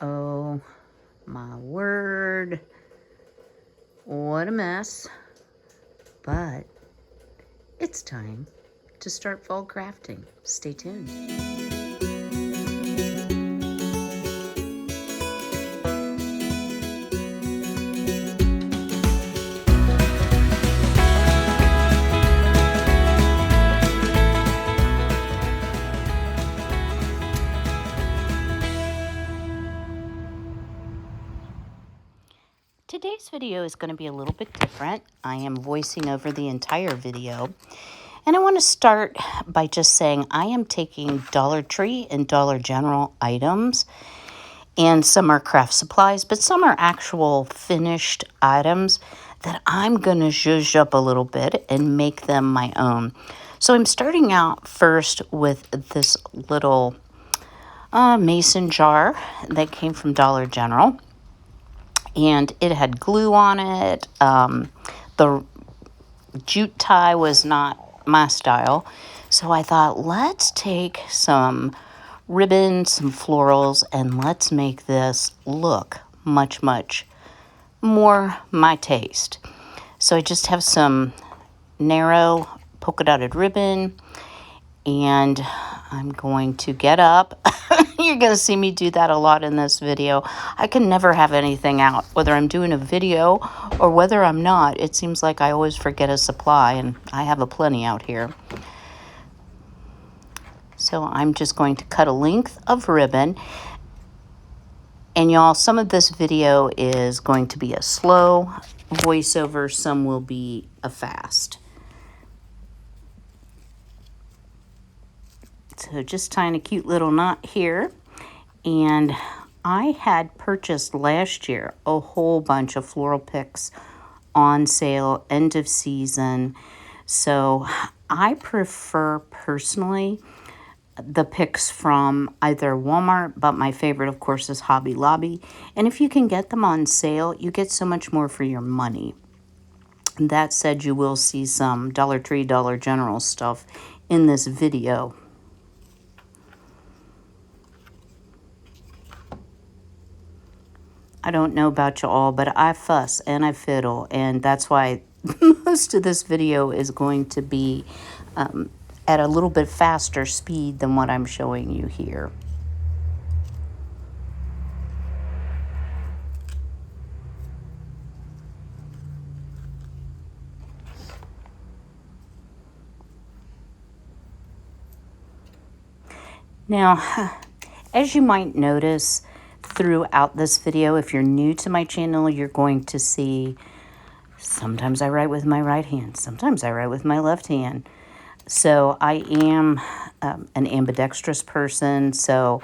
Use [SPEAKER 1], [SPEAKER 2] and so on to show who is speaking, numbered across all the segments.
[SPEAKER 1] Oh my word. What a mess. But it's time to start fall crafting. Stay tuned. Today's video is going to be a little bit different. I am voicing over the entire video. And I want to start by just saying I am taking Dollar Tree and Dollar General items, and some are craft supplies, but some are actual finished items that I'm going to zhuzh up a little bit and make them my own. So I'm starting out first with this little mason jar that came from Dollar General. And it had glue on it. The jute tie was not my style. So I thought, let's take some ribbon, some florals, and let's make this look much, much more my taste. So I just have some narrow polka dotted ribbon, and I'm going to get up. You're going to see me do that a lot in this video. I can never have anything out, whether I'm doing a video or whether I'm not. It seems like I always forget a supply, and I have a plenty out here. So I'm just going to cut a length of ribbon. And y'all, some of this video is going to be a slow voiceover. Some will be a fast. So just tying a cute little knot here. And I had purchased last year a whole bunch of floral picks on sale, end of season. So I prefer personally the picks from either Walmart, but my favorite, of course, is Hobby Lobby. And if you can get them on sale, you get so much more for your money. That said, you will see some Dollar Tree, Dollar General stuff in this video. I don't know about you all, but I fuss and I fiddle, and that's why most of this video is going to be at a little bit faster speed than what I'm showing you here. Now, as you might notice throughout this video, if you're new to my channel, you're going to see sometimes I write with my right hand, sometimes I write with my left hand. So I am an ambidextrous person, so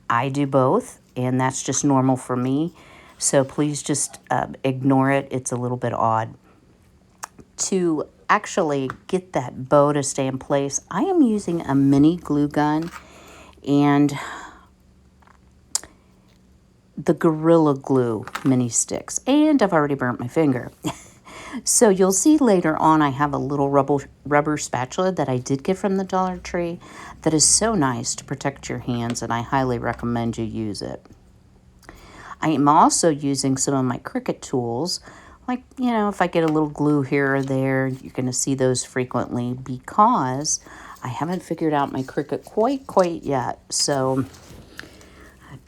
[SPEAKER 1] I do both, and that's just normal for me. So please just ignore it. It's a little bit odd. To actually get that bow to stay in place, I am using a mini glue gun and the Gorilla Glue mini sticks, and I've already burnt my finger. So you'll see later on I have a little rubber spatula that I did get from the Dollar Tree that is so nice to protect your hands, and I highly recommend you use it. I am also using some of my Cricut tools. Like, you know, if I get a little glue here or there, you're going to see those frequently because I haven't figured out my Cricut quite yet. So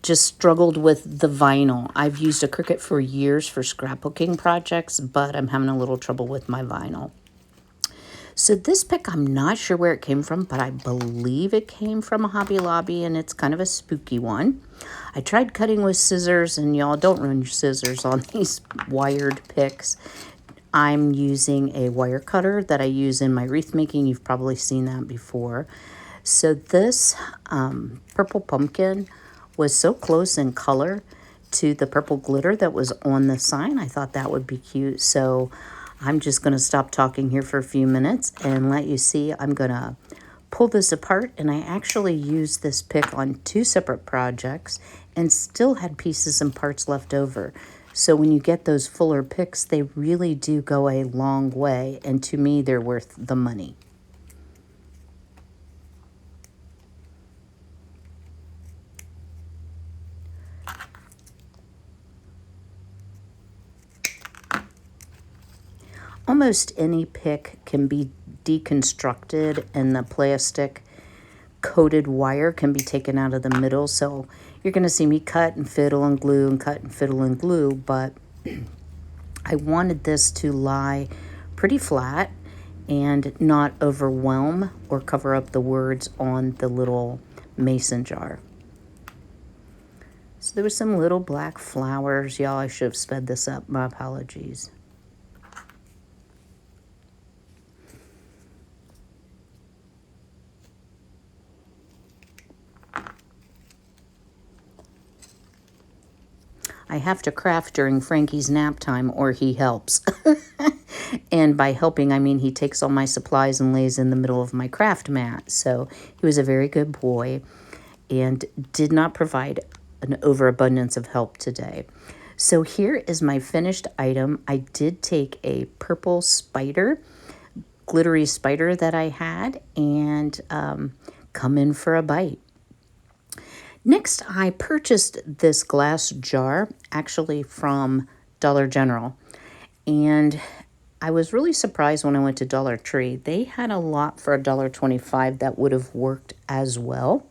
[SPEAKER 1] just struggled with the vinyl. I've used a Cricut for years for scrapbooking projects, but I'm having a little trouble with my vinyl. So this pick, I'm not sure where it came from, but I believe it came from a Hobby Lobby, and it's kind of a spooky one. I tried cutting with scissors, and y'all don't run your scissors on these wired picks. I'm using a wire cutter that I use in my wreath making. You've probably seen that before. So this purple pumpkin was so close in color to the purple glitter that was on the sign. I thought that would be cute. So I'm just going to stop talking here for a few minutes and let you see. I'm going to pull this apart, and I actually used this pick on 2 separate projects and still had pieces and parts left over. So when you get those fuller picks, they really do go a long way, and to me, they're worth the money. almost any pick can be deconstructed, and the plastic coated wire can be taken out of the middle. So you're going to see me cut and fiddle and glue and cut and fiddle and glue, but I wanted this to lie pretty flat and not overwhelm or cover up the words on the little mason jar. So there were some little black flowers. Y'all, I should have sped this up. My apologies. I have to craft during Frankie's nap time, or he helps. And by helping, I mean he takes all my supplies and lays in the middle of my craft mat. So he was a very good boy and did not provide an overabundance of help today. So here is my finished item. I did take a purple spider, glittery spider that I had, and come in for a bite. Next, I purchased this glass jar, actually from Dollar General, and I was really surprised when I went to Dollar Tree. They had a lot for $1.25 that would have worked as well,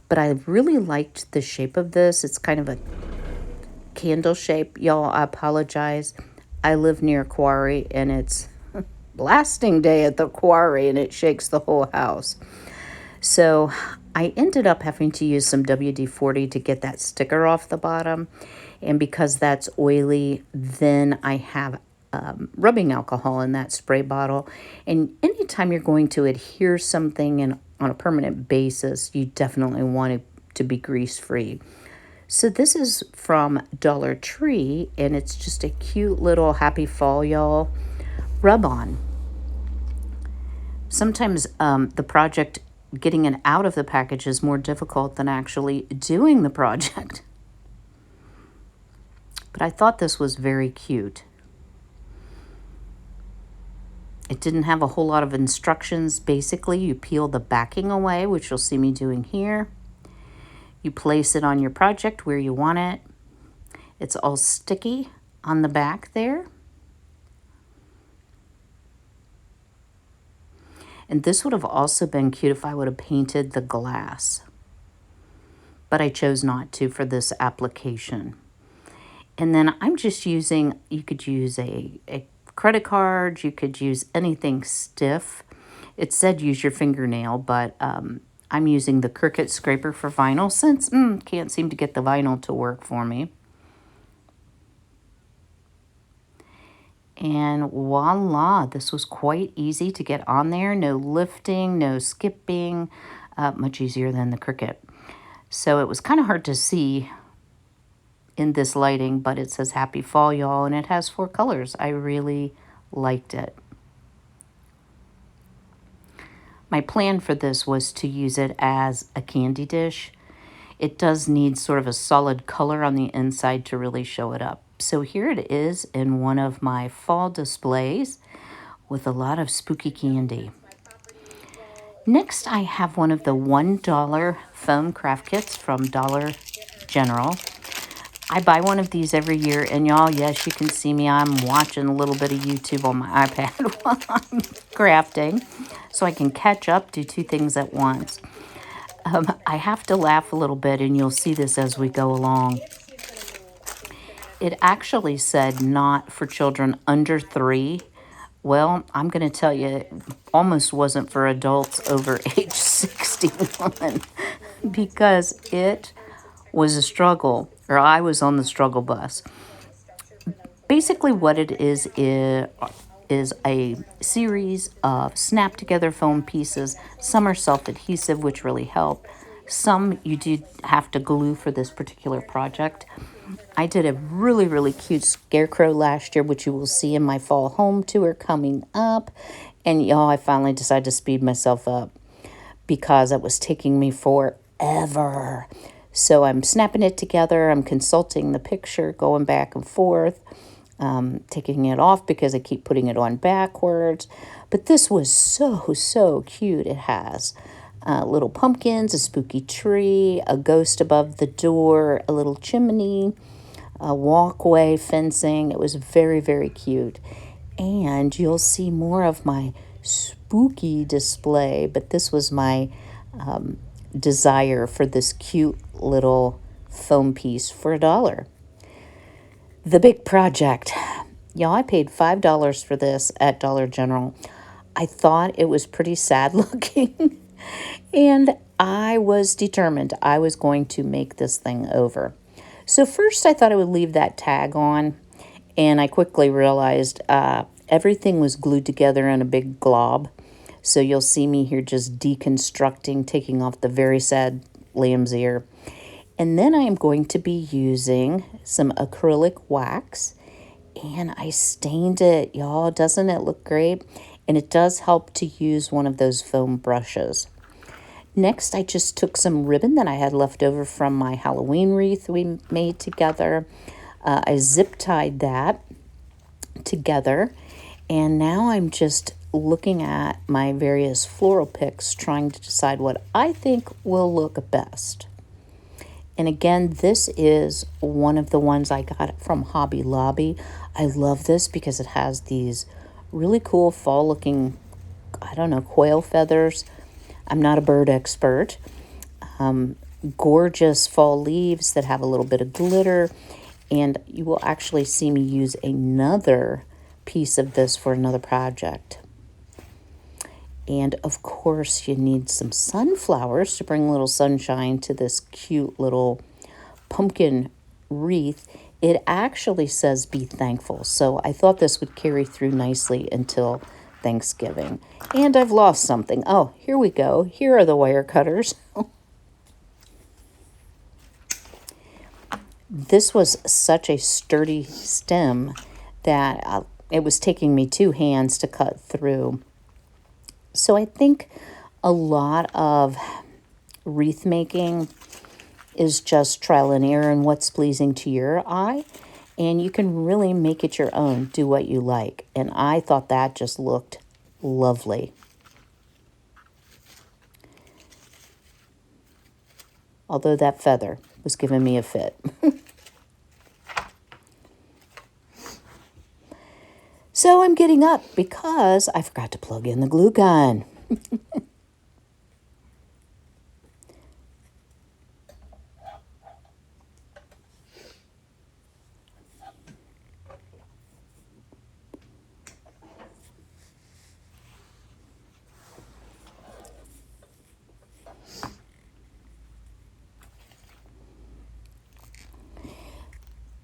[SPEAKER 1] but I really liked the shape of this. It's kind of a candle shape. Y'all, I apologize. I live near a quarry, and it's blasting day at the quarry, and it shakes the whole house. So I ended up having to use some WD-40 to get that sticker off the bottom. And because that's oily, then I have rubbing alcohol in that spray bottle. And anytime you're going to adhere something on a permanent basis, you definitely want it to be grease-free. So this is from Dollar Tree, and it's just a cute little happy fall, y'all, rub-on. Sometimes the project, getting it out of the package, is more difficult than actually doing the project. But I thought this was very cute. It didn't have a whole lot of instructions. Basically, you peel the backing away, which you'll see me doing here. You place it on your project where you want it. It's all sticky on the back there. And this would have also been cute if I would have painted the glass. But I chose not to for this application. And then I'm just using, you could use a credit card, you could use anything stiff. It said use your fingernail, but I'm using the Cricut scraper for vinyl since can't seem to get the vinyl to work for me. And voila, this was quite easy to get on there. No lifting, no skipping, much easier than the Cricut. So it was kind of hard to see in this lighting, but it says happy fall, y'all, and it has 4 colors. I really liked it. My plan for this was to use it as a candy dish. It does need sort of a solid color on the inside to really show it up. So here it is in one of my fall displays with a lot of spooky candy. Next, I have one of the $1 foam craft kits from Dollar General. I buy one of these every year, and y'all, yes, you can see me. I'm watching a little bit of YouTube on my iPad while I'm crafting, so I can catch up, do 2 things at once. I have to laugh a little bit, and you'll see this as we go along. It actually said not for children under 3. Well, I'm going to tell you, it almost wasn't for adults over age 61 because it was a struggle, or I was on the struggle bus. Basically what it is a series of snap-together foam pieces. Some are self-adhesive, which really help. Some you do have to glue for this particular project. I did a really, really cute scarecrow last year, which you will see in my fall home tour coming up. And y'all, I finally decided to speed myself up because it was taking me forever. So I'm snapping it together. I'm consulting the picture, going back and forth, taking it off because I keep putting it on backwards. But this was so cute. It has little pumpkins, a spooky tree, a ghost above the door, a little chimney, a walkway, fencing. It was very, very cute. And you'll see more of my spooky display, but this was my desire for this cute little foam piece for $1. The big project. Y'all, I paid $5 for this at Dollar General. I thought it was pretty sad looking, and I was determined I was going to make this thing over. So first I thought I would leave that tag on, and I quickly realized everything was glued together in a big glob. So you'll see me here just deconstructing, taking off the very sad lamb's ear. And then I am going to be using some acrylic wax, and I stained it, y'all. Doesn't it look great? And it does help to use one of those foam brushes. Next, I just took some ribbon that I had left over from my Halloween wreath we made together. I zip tied that together, and now I'm just looking at my various floral picks, trying to decide what I think will look best. And again, this is one of the ones I got from Hobby Lobby. I love this because it has these really cool fall looking, I don't know, quail feathers. I'm not a bird expert. Gorgeous fall leaves that have a little bit of glitter. And you will actually see me use another piece of this for another project. And of course, you need some sunflowers to bring a little sunshine to this cute little pumpkin wreath. It actually says be thankful, so I thought this would carry through nicely until Thanksgiving. And I've lost something. Oh, here we go. Here are the wire cutters. This was such a sturdy stem that it was taking me 2 hands to cut through. So I think a lot of wreath making is just trial and error and what's pleasing to your eye. And you can really make it your own, do what you like. And I thought that just looked lovely. Although that feather was giving me a fit. So I'm getting up because I forgot to plug in the glue gun.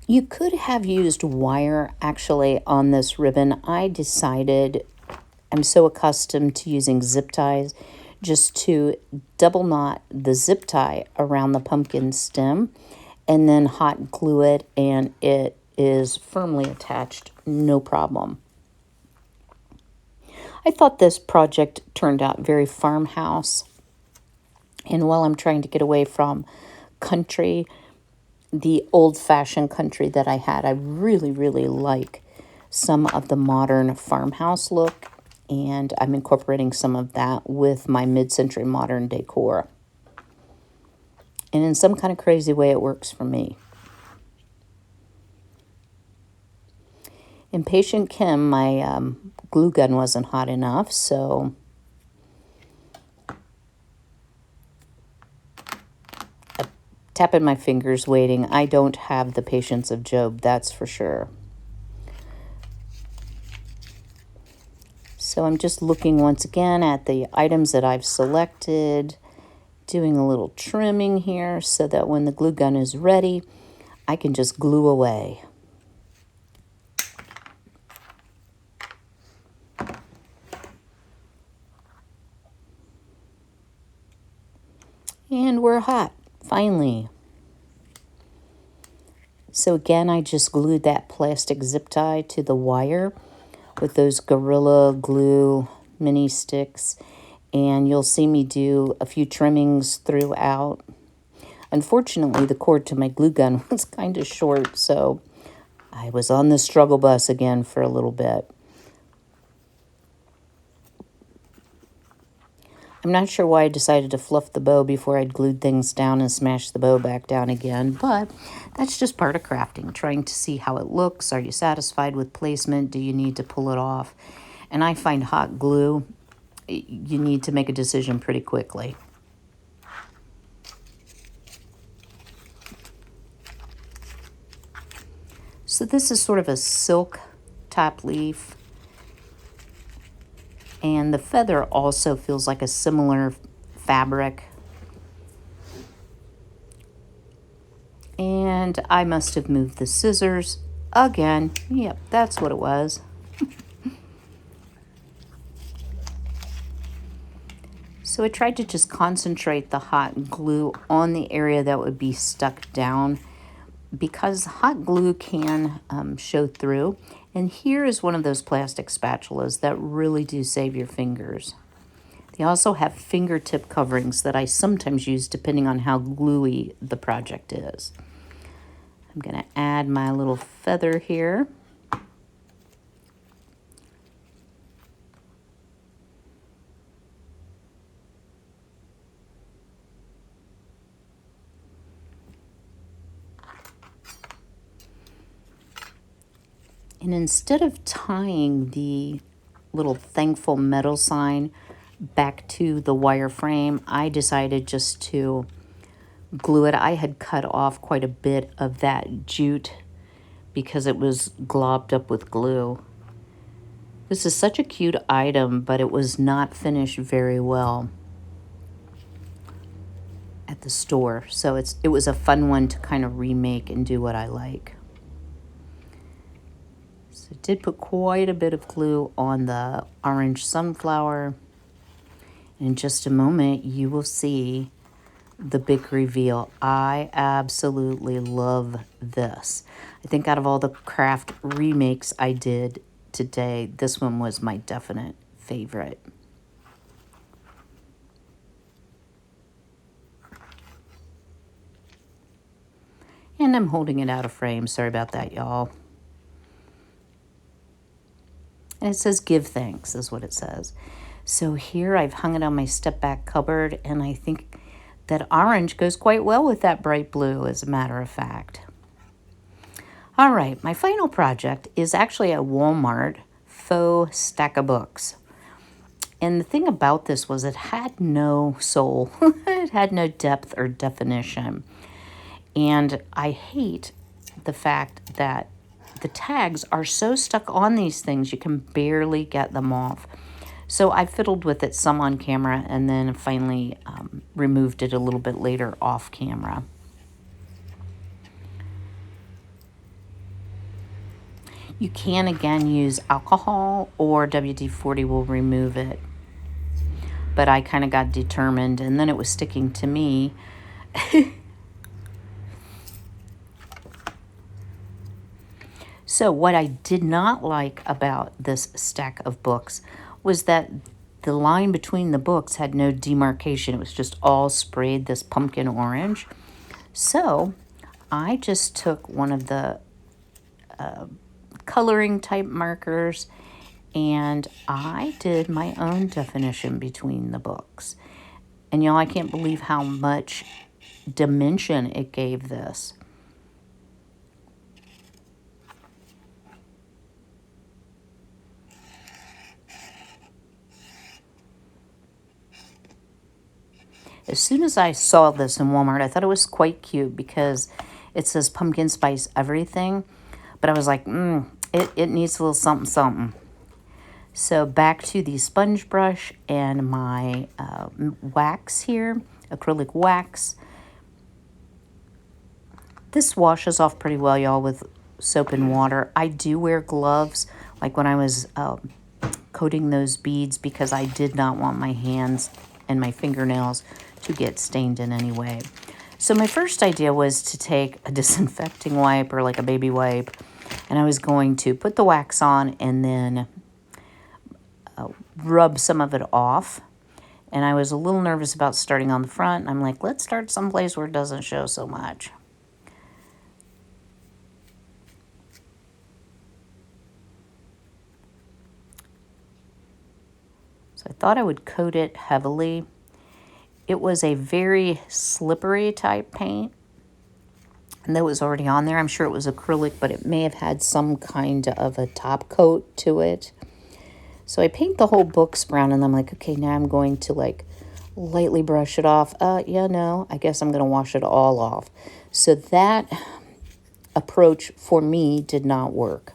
[SPEAKER 1] You could have used wire actually on this ribbon. I decided I'm so accustomed to using zip ties just to double knot the zip tie around the pumpkin stem and then hot glue it, and it is firmly attached, no problem. I thought this project turned out very farmhouse, and while I'm trying to get away from country, the old-fashioned country that I had, I really, really like some of the modern farmhouse look, and I'm incorporating some of that with my mid-century modern decor. And in some kind of crazy way, it works for me. Impatient Kim, my glue gun wasn't hot enough, so tapping my fingers, waiting. I don't have the patience of Job, that's for sure. So I'm just looking once again at the items that I've selected, doing a little trimming here so that when the glue gun is ready, I can just glue away. And we're hot, finally. So again, I just glued that plastic zip tie to the wire with those Gorilla Glue mini sticks. And you'll see me do a few trimmings throughout. Unfortunately, the cord to my glue gun was kind of short, so I was on the struggle bus again for a little bit. I'm not sure why I decided to fluff the bow before I'd glued things down and smashed the bow back down again, but that's just part of crafting, trying to see how it looks. Are you satisfied with placement? Do you need to pull it off? And I find hot glue, you need to make a decision pretty quickly. So this is sort of a silk top leaf. And the feather also feels like a similar fabric. And I must have moved the scissors again. Yep, that's what it was. So I tried to just concentrate the hot glue on the area that would be stuck down, because hot glue can show through. And here is one of those plastic spatulas that really do save your fingers. They also have fingertip coverings that I sometimes use depending on how gluey the project is. I'm going to add my little feather here. And instead of tying the little thankful metal sign back to the wire frame, I decided just to glue it. I had cut off quite a bit of that jute because it was globbed up with glue. This is such a cute item, but it was not finished very well at the store. So it was a fun one to kind of remake and do what I like. So I did put quite a bit of glue on the orange sunflower. In just a moment, you will see the big reveal. I absolutely love this. I think out of all the craft remakes I did today, this one was my definite favorite. And I'm holding it out of frame. Sorry about that, y'all. And it says give thanks is what it says. So here I've hung it on my step back cupboard, and I think that orange goes quite well with that bright blue, as a matter of fact. All right, my final project is actually a Walmart faux stack of books. And the thing about this was it had no soul. It had no depth or definition. And I hate the fact that the tags are so stuck on these things, you can barely get them off. So I fiddled with it some on camera and then finally removed it a little bit later off camera. You can again use alcohol, or WD-40 will remove it. But I kind of got determined, and then it was sticking to me. So what I did not like about this stack of books was that the line between the books had no demarcation. It was just all sprayed this pumpkin orange. So I just took one of the coloring type markers and I did my own definition between the books. And y'all, I can't believe how much dimension it gave this. As soon as I saw this in Walmart, I thought it was quite cute because it says pumpkin spice everything. But I was like, it needs a little something, something. So back to the sponge brush and my wax here, acrylic wax. This washes off pretty well, y'all, with soap and water. I do wear gloves, like when I was coating those beads, because I did not want my hands and my fingernails to get stained in any way. So my first idea was to take a disinfecting wipe or like a baby wipe, and I was going to put the wax on and then rub some of it off. And I was a little nervous about starting on the front. I'm like, let's start someplace where it doesn't show so much. So I thought I would coat it heavily it was a very slippery type paint. And that was already on there. I'm sure it was acrylic, but it may have had some kind of a top coat to it. So I paint the whole books brown, and I'm like, okay, now I'm going to like lightly brush it off. Yeah, no, I guess I'm going to wash it all off. So that approach for me did not work.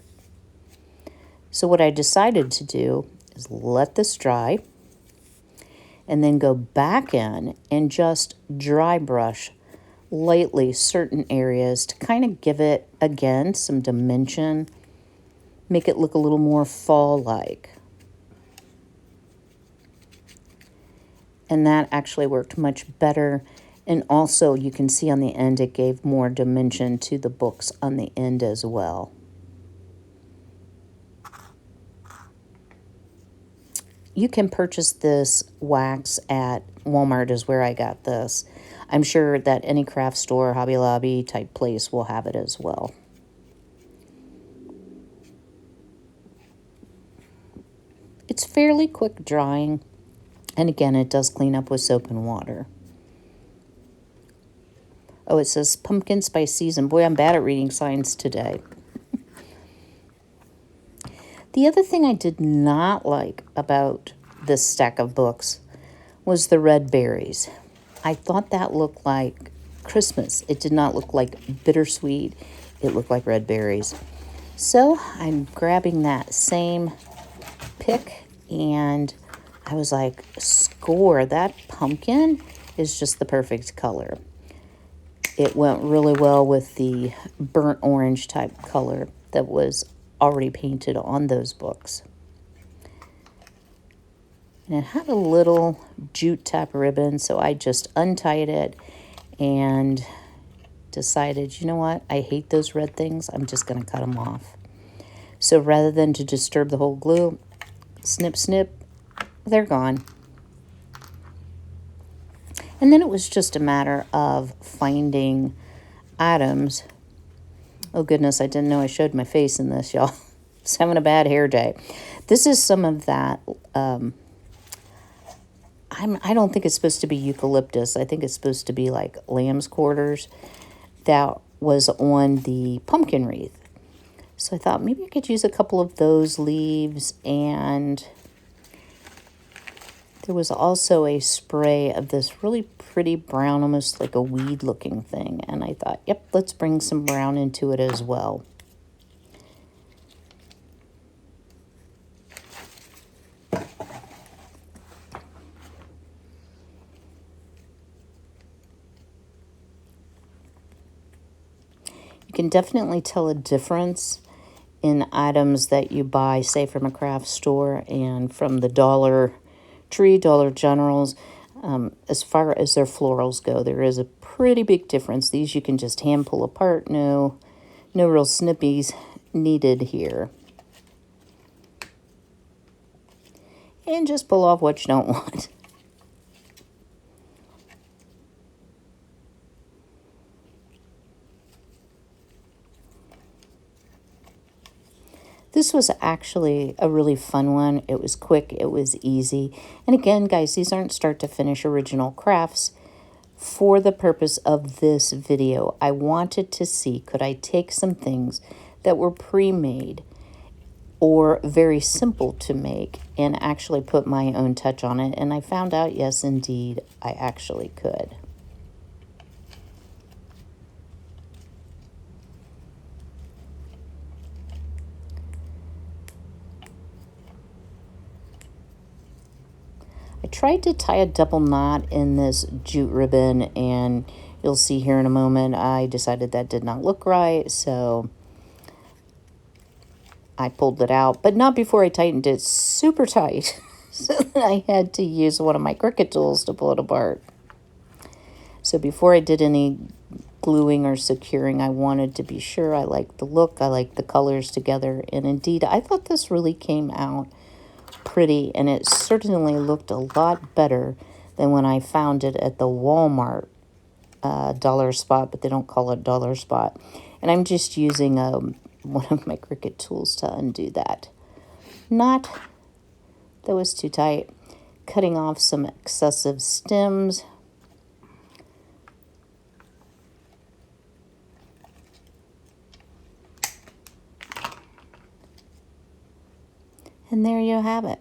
[SPEAKER 1] So what I decided to do is let this dry and then go back in and just dry brush lightly certain areas to kind of give it, again, some dimension, make it look a little more fall-like. And that actually worked much better. And also, you can see on the end, it gave more dimension to the books on the end as well. You can purchase this wax at Walmart is where I got this. I'm sure that any craft store, Hobby Lobby type place will have it as well. It's fairly quick drying. And again, it does clean up with soap and water. Oh, it says pumpkin spice season. Boy, I'm bad at reading signs today. The other thing I did not like about this stack of books was the red berries. I thought that looked like Christmas. It did not look like bittersweet. It looked like red berries. So I'm grabbing that same pick, and I was like, score, that pumpkin is just the perfect color. It went really well with the burnt orange type color that was already painted on those books. And it had a little jute type ribbon, so I just untied it and decided, you know what, I hate those red things. I'm just going to cut them off. So rather than to disturb the whole glue, snip, snip, they're gone. And then it was just a matter of finding items. Oh goodness, I didn't know I showed my face in this, y'all. I was having a bad hair day. This is some of that, I don't think it's supposed to be eucalyptus. I think it's supposed to be like lamb's quarters that was on the pumpkin wreath. So I thought maybe I could use a couple of those leaves, and there was also a spray of this really pretty brown, almost like a weed looking thing. And I thought, yep, let's bring some brown into it as well. You can definitely tell a difference in items that you buy, say, from a craft store and from the Dollar Tree, Dollar Generals. As far as their florals go, there is a pretty big difference. These you can just hand pull apart. No real snippies needed here. And just pull off what you don't want. This was actually a really fun one. It was quick, it was easy. And again, guys, these aren't start to finish original crafts. For the purpose of this video, I wanted to see, could I take some things that were pre-made or very simple to make and actually put my own touch on it? And I found out, yes, indeed, I actually could. I tried to tie a double knot in this jute ribbon, and you'll see here in a moment, I decided that did not look right, so I pulled it out, but not before I tightened it super tight. So I had to use one of my Cricut tools to pull it apart. So before I did any gluing or securing, I wanted to be sure I liked the look, I liked the colors together, and indeed, I thought this really came out pretty, and it certainly looked a lot better than when I found it at the Walmart dollar spot, but they don't call it dollar spot. And I'm just using one of my Cricut tools to undo that knot that was too tight, cutting off some excessive stems, And there you have it.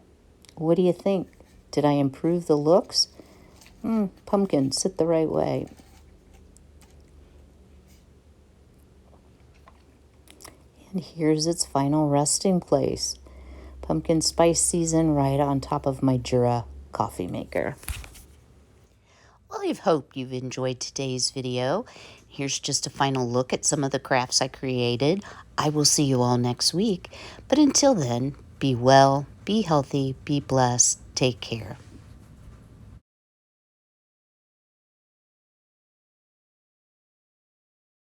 [SPEAKER 1] What do you think? Did I improve the looks? Pumpkin, sit the right way. And here's its final resting place. Pumpkin spice season right on top of my Jura coffee maker. Well, I hope you've enjoyed today's video. Here's just a final look at some of the crafts I created. I will see you all next week. But until then, be well, be healthy, be blessed, take care.